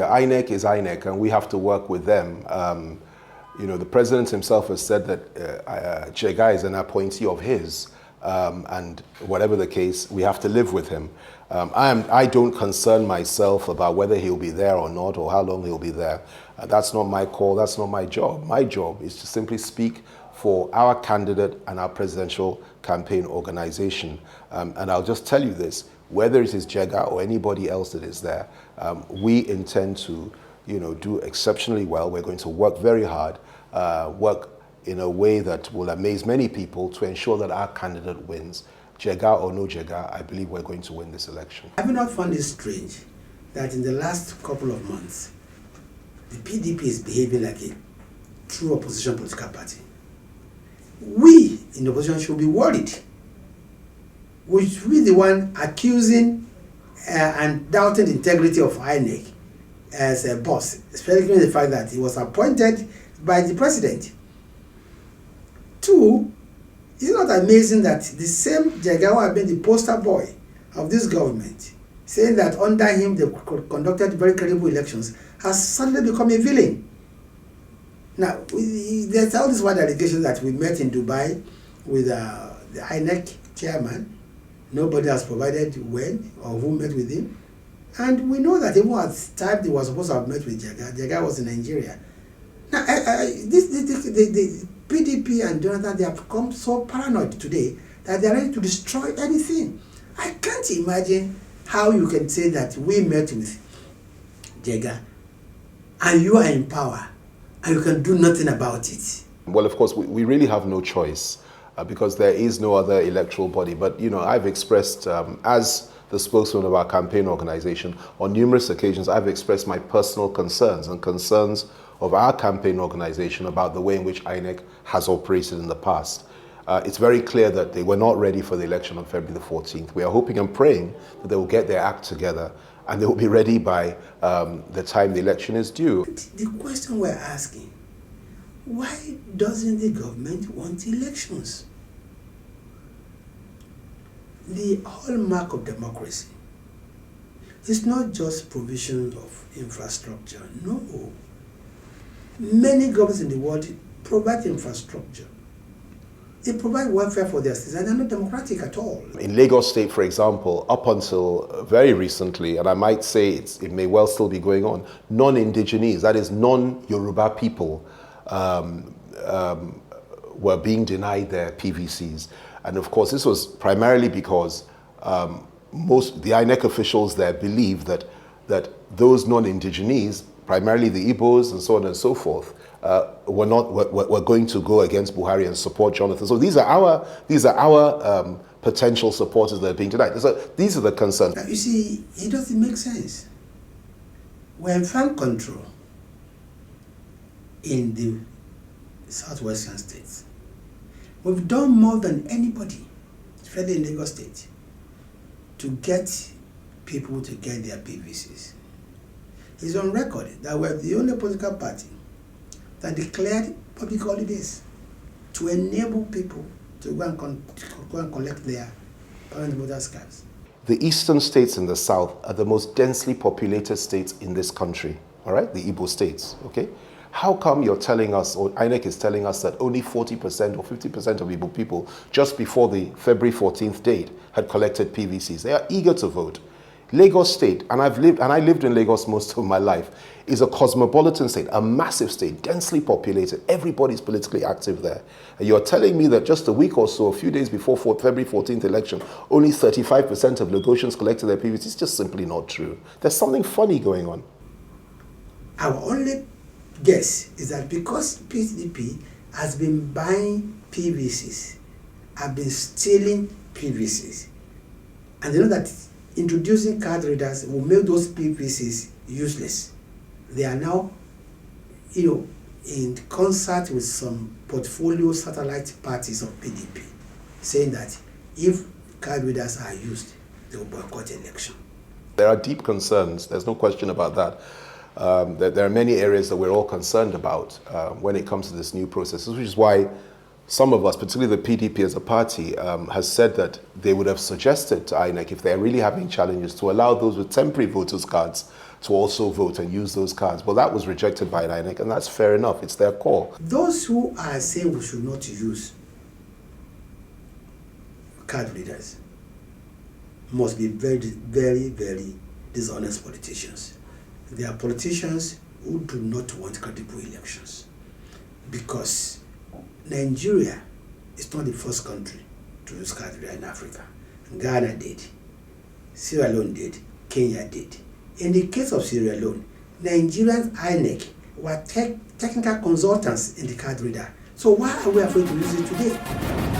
INEC is INEC, and we have to work with them. The president himself has said that Jega is an appointee of his, and whatever the case, we have to live with him. I don't concern myself about whether he'll be there or not, or how long he'll be there. That's not my call, that's not my job. My job is to simply speak for our candidate and our presidential campaign organization. And I'll just tell you this, whether it is Jega or anybody else that is there, we intend to do exceptionally well. We're going to work very hard, work in a way that will amaze many people to ensure that our candidate wins. Jega or no Jega, I believe we're going to win this election. Have you not found it strange that in the last couple of months, the PDP is behaving like a true opposition political party? We in the opposition should be worried. We should be the one accusing and doubting the integrity of INEC as a boss, especially the fact that he was appointed by the president. Two, is it not amazing that the same Jega who had been the poster boy of this government, saying that under him they conducted very credible elections, has suddenly become a villain? Now, there's all these one allegations that we met in Dubai with the INEC chairman. Nobody has provided when or who met with him. And we know that even at the time they were supposed to have met with Jega, Jega was in Nigeria. Now, the PDP and Jonathan, they have become so paranoid today that they are ready to destroy anything. I can't imagine how you can say that we met with Jega and you are in power and you can do nothing about it. Well, of course, we really have no choice because there is no other electoral body. But, I've expressed, as the spokesman of our campaign organization, on numerous occasions, I've expressed my personal concerns and concerns of our campaign organization about the way in which INEC has operated in the past. It's very clear that they were not ready for the election on February the 14th. We are hoping and praying that they will get their act together and they will be ready by the time the election is due. The question we're asking, why doesn't the government want elections? The hallmark of democracy is not just provision of infrastructure. No. Many governments in the world provide infrastructure. They provide welfare for their citizens, and they're not democratic at all. In Lagos State, for example, up until very recently, and I might say it may well still be going on, non-Indigenous, that is non-Yoruba people, were being denied their PVCs. And of course, this was primarily because the INEC officials there believed that those non-Indigenous, primarily the Igbos and so on and so forth, were going to go against Buhari and support Jonathan. So these are our potential supporters that are being denied. So these are the concerns. You see, it doesn't make sense. We're in farm control in the southwestern states. We've done more than anybody, especially in Lagos State, to get people to get their PVCs. It's on record that we're the only political party that declared public holidays to enable people to go and collect their permanent voters' cards. The eastern states in the south are the most densely populated states in this country, all right? The Igbo states, okay? How come you're telling us, or INEC is telling us, that only 40% or 50% of Igbo people, just before the February 14th date, had collected PVCs? They are eager to vote. Lagos State, and I lived in Lagos most of my life, is a cosmopolitan state, a massive state, densely populated. Everybody's politically active there. And you're telling me that just a week or so, a few days before February 14th election, only 35% of Lagosians collected their PVCs? It's just simply not true. There's something funny going on. Our only guess is that because PDP has been buying PVCs, have been stealing PVCs, and they know that introducing card readers will make those PVCs useless. They are now, in concert with some portfolio satellite parties of PDP, saying that if card readers are used, they will boycott election. There are deep concerns. There's no question about that. There are many areas that we're all concerned about when it comes to this new process, which is why some of us, particularly the PDP as a party, has said that they would have suggested to INEC, if they're really having challenges, to allow those with temporary voters' cards to also vote and use those cards. But that was rejected by INEC, and that's fair enough. It's their call. Those who are saying we should not use card readers must be very, very, very dishonest politicians. They are politicians who do not want credible elections, because Nigeria is not the first country to use card reader in Africa. Ghana did, Sierra Leone did, Kenya did. In the case of Sierra Leone, Nigerian INEC were technical consultants in the card reader. So why are we afraid to use it today?